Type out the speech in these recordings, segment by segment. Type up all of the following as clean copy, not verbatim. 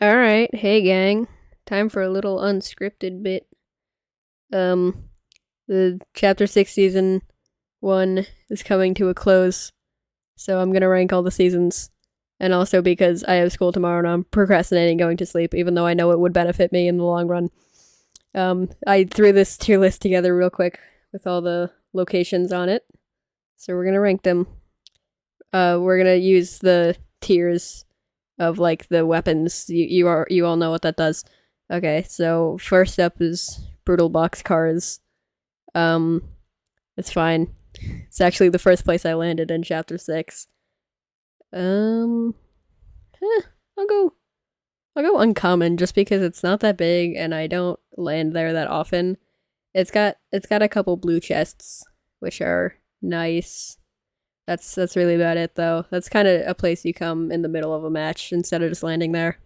Alright, hey gang. Time for a little unscripted bit. Um, the Chapter 6 Season 1 is coming to a close, so I'm gonna rank all the seasons. And also because I have school tomorrow and I'm procrastinating going to sleep, even though I know it would benefit me in the long run. I threw this tier list together real quick with all the locations on it, so we're gonna rank them. We're gonna use the tiers of like the weapons. You all know what that does. Okay, so first up is brutal box cars. Um, it's fine. It's actually the first place I landed in chapter 6. Um, eh, I'll go. I'll go uncommon just because it's not that big and I don't land there that often. It's got a couple blue chests, which are nice. That's really about it though. That's kind of a place you come in the middle of a match instead of just landing there.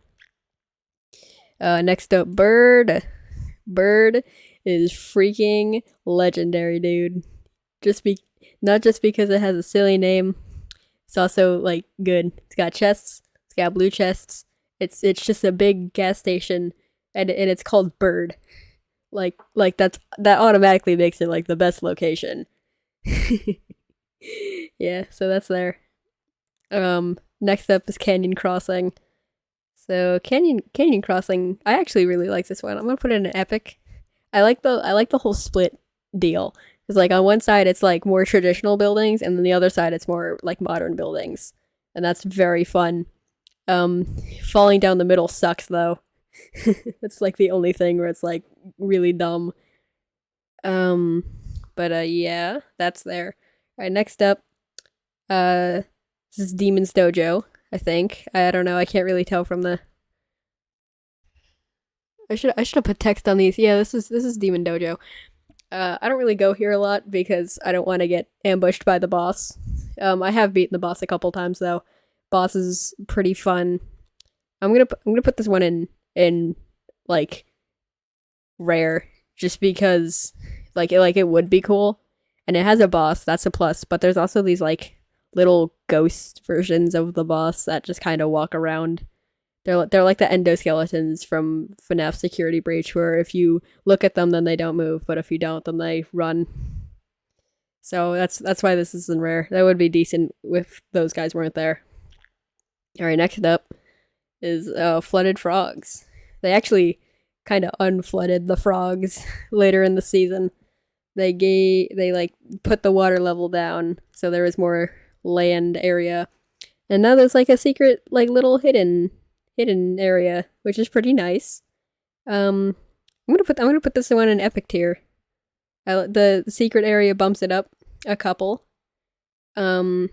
Next up, Bird. Bird is freaking legendary, dude. Just be Not just because it has a silly name, it's also like good. It's got chests. It's got blue chests. It's just a big gas station, and it's called Bird. That automatically makes it like the best location. Yeah, so that's there. Next up is Canyon Crossing. So Canyon Crossing, I actually really like this one. I'm gonna put it in an epic. I like the whole split deal. It's like on one side it's like more traditional buildings, and then the other side it's more like modern buildings, and that's very fun. Falling down the middle sucks though. It's like the only thing where it's like really dumb. Um, but yeah, that's there. All right, next up, uh, this is Demon's Dojo. I think I don't know. I can't really tell from the. I should have put text on these. Yeah, this is Demon Dojo. I don't really go here a lot because I don't want to get ambushed by the boss. I have beaten the boss a couple times though. Boss is pretty fun. I'm gonna put this one in like rare just because it would be cool, and it has a boss. That's a plus. But there's also these like little ghost versions of the boss that just kind of walk around. They're like the endoskeletons from FNAF Security Breach, where if you look at them, then they don't move, but if you don't, then they run. So that's why this isn't rare. That would be decent if those guys weren't there. All right, next up is flooded frogs. They actually kind of unflooded the frogs later in the season. They like put the water level down, so there was more land area, and now there's like a secret like little hidden area, which is pretty nice. I'm gonna put this one in epic tier. The secret area bumps it up a couple. Um,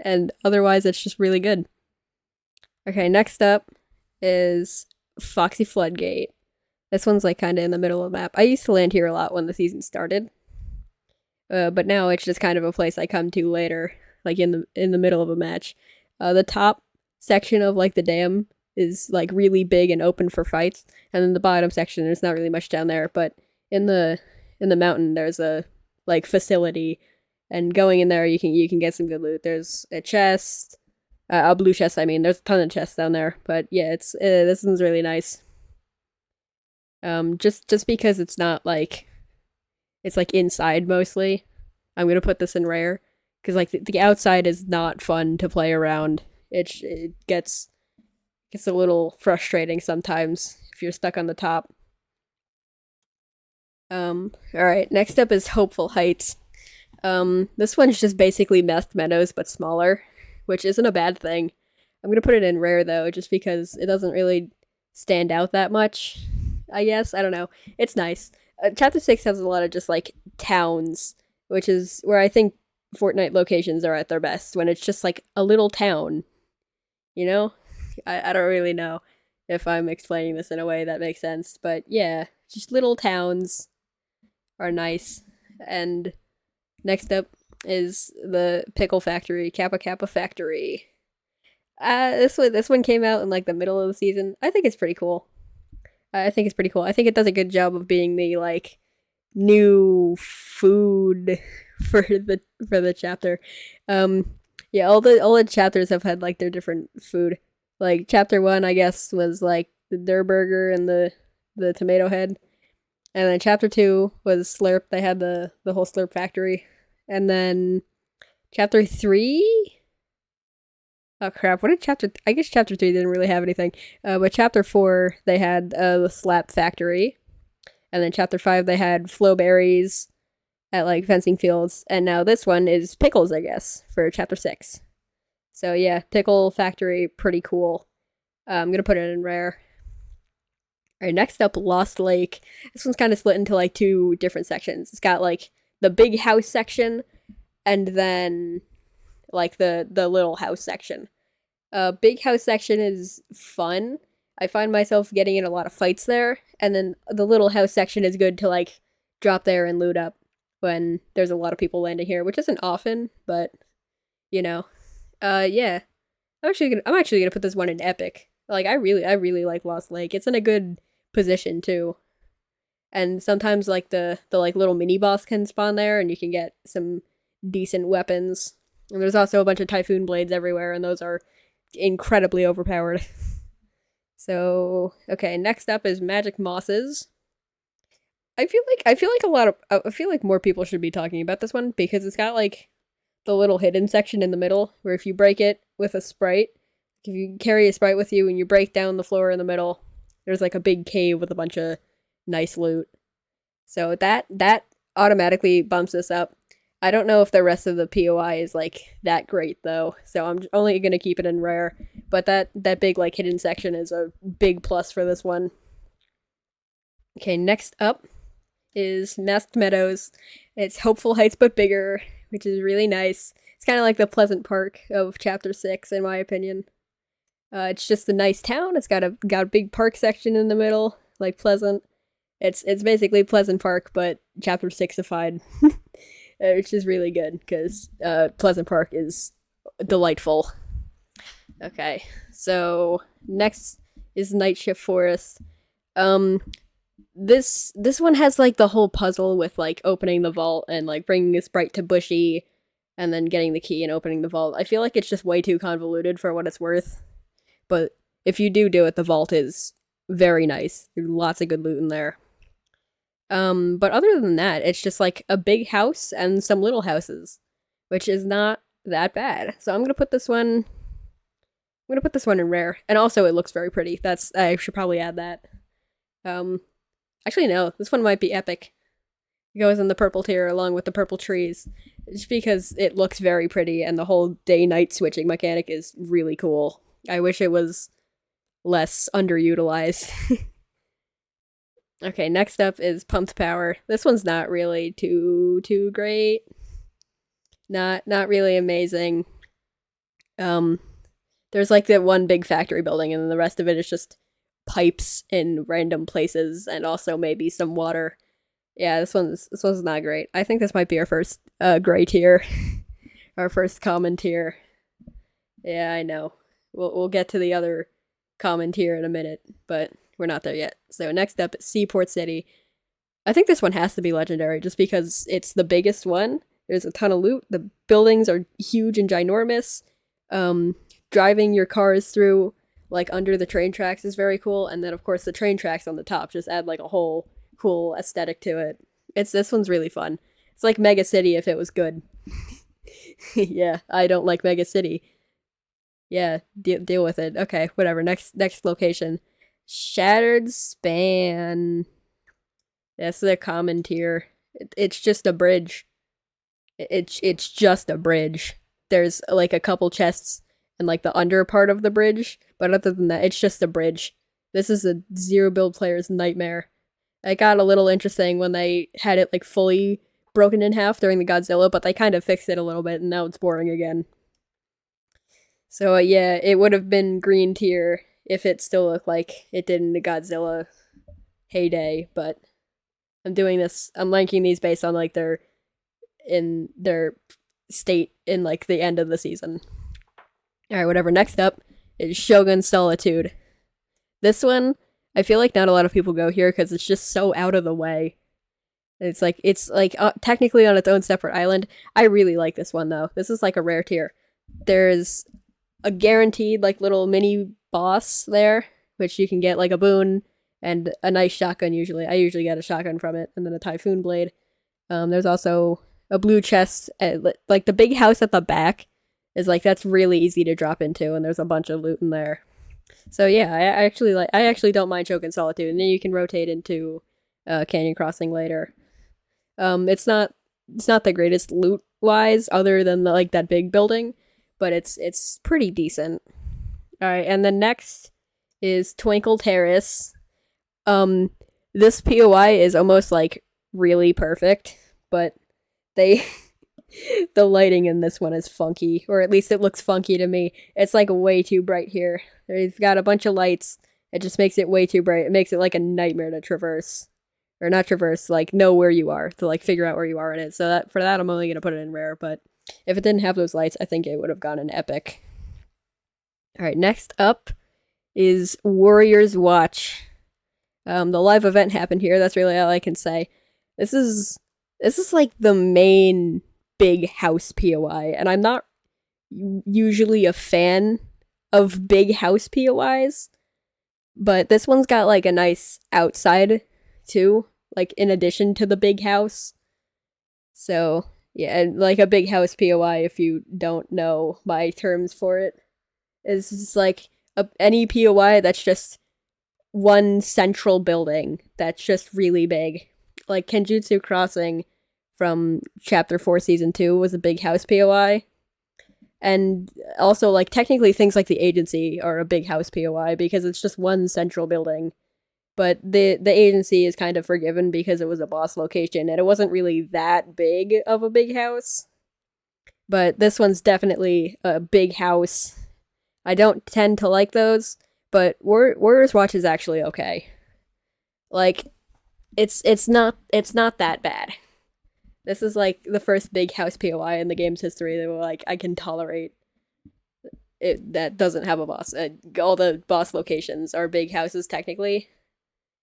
and otherwise it's just really good. Okay, next up is Foxy Floodgate. This one's like kind of in the middle of the map. I used to land here a lot when the season started, but now it's just kind of a place I come to later, like in the middle of a match. The top section of like the dam is like really big and open for fights, and then the bottom section there's not really much down there. But in the mountain there's a like facility, and going in there you can get some good loot. There's a chest, a blue chest. I mean, there's a ton of chests down there. But yeah, it's this one's really nice. Just because it's not like it's like inside mostly. I'm gonna put this in rare because like the outside is not fun to play around. It gets a little frustrating sometimes if you're stuck on the top. All right. Next up is Hopeful Heights. This one's just basically Meth Meadows but smaller, which isn't a bad thing. I'm gonna put it in rare though, just because it doesn't really stand out that much. I guess I don't know. It's nice. Chapter 6 has a lot of just like towns, which is where I think Fortnite locations are at their best when it's just like a little town. You know, I don't really know if I'm explaining this in a way that makes sense, but yeah, just little towns are nice. And next up is the Pickle Factory, Kappa Kappa Factory. This one came out in like the middle of the season. I think it's pretty cool. I think it's pretty cool. I think it does a good job of being the like new food for the chapter. Um, yeah, all the chapters have had like their different food. Like chapter 1, I guess, was like the Durr Burger and the tomato head. And then chapter 2 was Slurp. They had the whole Slurp factory. And then chapter 3, oh crap, what did I guess chapter 3 didn't really have anything. But chapter 4, they had the Slap factory. And then chapter 5, they had Flowberries at like fencing fields. And now this one is Pickles, I guess, for chapter 6. So yeah, Pickle factory, pretty cool. I'm gonna put it in rare. Alright, next up, Lost Lake. This one's kind of split into like 2 different sections. It's got like the big house section, and then like the little house section. Big house section is fun. I find myself getting in a lot of fights there, and then the little house section is good to like drop there and loot up when there's a lot of people landing here, which isn't often, but you know. Yeah. I'm actually gonna put this one in epic. Like I really like Lost Lake. It's in a good position too. And sometimes like the like little mini boss can spawn there and you can get some decent weapons. And there's also a bunch of Typhoon Blades everywhere, and those are incredibly overpowered. So, okay, next up is Magic Mosses. I feel like more people should be talking about this one because it's got like the little hidden section in the middle where if you break it with a sprite, if you carry a sprite with you and you break down the floor in the middle, there's like a big cave with a bunch of nice loot. So that automatically bumps this up. I don't know if the rest of the POI is like that great though, so I'm only gonna keep it in rare. But that big like hidden section is a big plus for this one. Okay, next up is Masked Meadows. It's Hopeful Heights but bigger, which is really nice. It's kind of like the Pleasant Park of Chapter 6, in my opinion. It's just a nice town. It's got a big park section in the middle, like Pleasant. It's basically Pleasant Park, but Chapter 6ified. Which is really good because Pleasant Park is delightful. Okay, so next is Night Shift Forest. This one has like the whole puzzle with like opening the vault and like bringing a sprite to Bushy, and then getting the key and opening the vault. I feel like it's just way too convoluted for what it's worth. But if you do it, the vault is very nice. There's lots of good loot in there. But other than that, it's just like a big house and some little houses, which is not that bad. So I'm gonna put this one in rare. And also it looks very pretty. I should probably add that. Actually no, this one might be epic. It goes in the purple tier along with the purple trees. Just because it looks very pretty and the whole day-night switching mechanic is really cool. I wish it was less underutilized. Okay, next up is Pumped Power. This one's not really too great. Not really amazing. There's like the one big factory building, and then the rest of it is just pipes in random places, and also maybe some water. Yeah, this one's not great. I think this might be our first gray tier, our first common tier. Yeah, I know. We'll get to the other common tier in a minute, but we're not there yet. So next up, Seaport City. I think this one has to be legendary just because it's the biggest one. There's a ton of loot. The buildings are huge and ginormous. Driving your cars through like under the train tracks is very cool. And then of course the train tracks on the top just add like a whole cool aesthetic to it. This one's really fun. It's like Mega City if it was good. Yeah, I don't like Mega City. Yeah, deal with it. Okay, whatever. Next location. Shattered Span. That's the common tier. It's just a bridge. It's just a bridge. There's like a couple chests and like the under part of the bridge, but other than that, it's just a bridge. This is a zero build player's nightmare. It got a little interesting when they had it like fully broken in half during the Godzilla, but they kind of fixed it a little bit and now it's boring again. So yeah, it would have been green tier if it still looked like it did in the Godzilla heyday, but I'm ranking these based on like their state in like the end of the season. Alright, whatever. Next up is Shogun Solitude. This one, I feel like not a lot of people go here because it's just so out of the way. It's like technically on its own separate island. I really like this one though. This is like a rare tier. There's a guaranteed like little mini boss there, which you can get like a boon and a nice shotgun. Usually, I usually get a shotgun from it, and then a typhoon blade. There's also a blue chest, like the big house at the back is like that's really easy to drop into, and there's a bunch of loot in there. So yeah, I actually don't mind choking solitude, and then you can rotate into Canyon Crossing later. It's not the greatest loot wise, other than like that big building, but it's pretty decent. All right, and then next is Twinkle Terrace. Um, this POI is almost like really perfect, but they the lighting in this one is funky, or at least it looks funky to me. It's like way too bright here. They've got a bunch of lights. It just makes it way too bright. It makes it like a nightmare to traverse. Or not traverse, like know where you are, to like figure out where you are in it. So that for that I'm only gonna put it in rare, but if it didn't have those lights, I think it would have gone in epic. Alright, next up is Warrior's Watch. The live event happened here, that's really all I can say. This is like the main big house POI, and I'm not usually a fan of big house POIs, but this one's got like a nice outside too, like in addition to the big house. So yeah, like a big house POI, if you don't know my terms for it, is just like any POI that's just one central building that's just really big. Like Kenjutsu Crossing from Chapter 4 Season 2 was a big house POI. And also, like, technically things like the Agency are a big house POI because it's just one central building. But the Agency is kind of forgiven because it was a boss location, and it wasn't really that big of a big house. But this one's definitely a big house. I don't tend to like those, but Warrior's Watch is actually okay. Like, it's not that bad. This is like the first big house POI in the game's history that were like, I can tolerate it that doesn't have a boss. All the boss locations are big houses technically.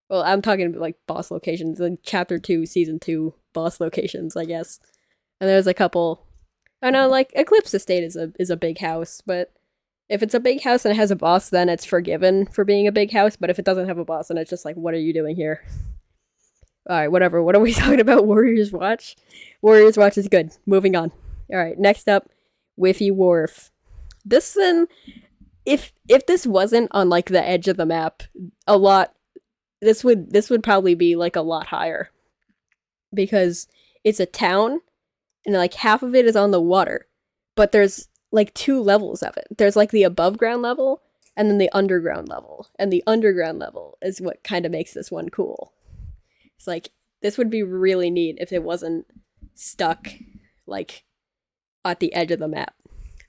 Well, I'm talking about like boss locations, like Chapter 2, Season 2 boss locations, I guess. And there's a couple. I know, like Eclipse Estate is a big house, but if it's a big house and it has a boss, then it's forgiven for being a big house. But if it doesn't have a boss, then it's just like, what are you doing here? Alright, whatever. What are we talking about? Warrior's Watch? Warrior's Watch is good. Moving on. Alright, next up, Whiffy Wharf. This one, if this wasn't on like the edge of the map, this would probably be like a lot higher. Because it's a town, and like half of it is on the water. But there's like 2 levels of it. There's like the above ground level, and then the underground level. And the underground level is what kind of makes this one cool. It's like, this would be really neat if it wasn't stuck, like, at the edge of the map.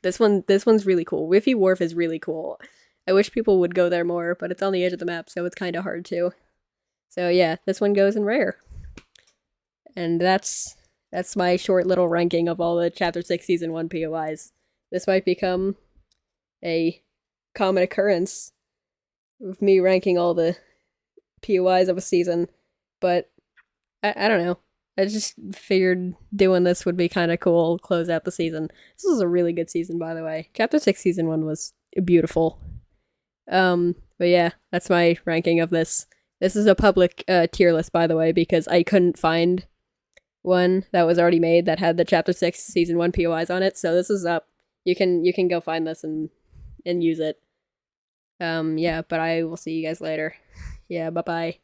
This one's really cool. Whiffy Wharf is really cool. I wish people would go there more, but it's on the edge of the map, so it's kind of hard to. So yeah, this one goes in rare. And that's my short little ranking of all the Chapter 6 Season 1 POIs. This might become a common occurrence of me ranking all the POIs of a season. But I don't know. I just figured doing this would be kind of cool, close out the season. This was a really good season, by the way. Chapter 6 Season 1 was beautiful. But yeah, that's my ranking of this. This is a public tier list, by the way, because I couldn't find one that was already made that had the Chapter 6 Season 1 POIs on it, so this is up. You can go find this and use it. Yeah, but I will see you guys later. Yeah, bye-bye.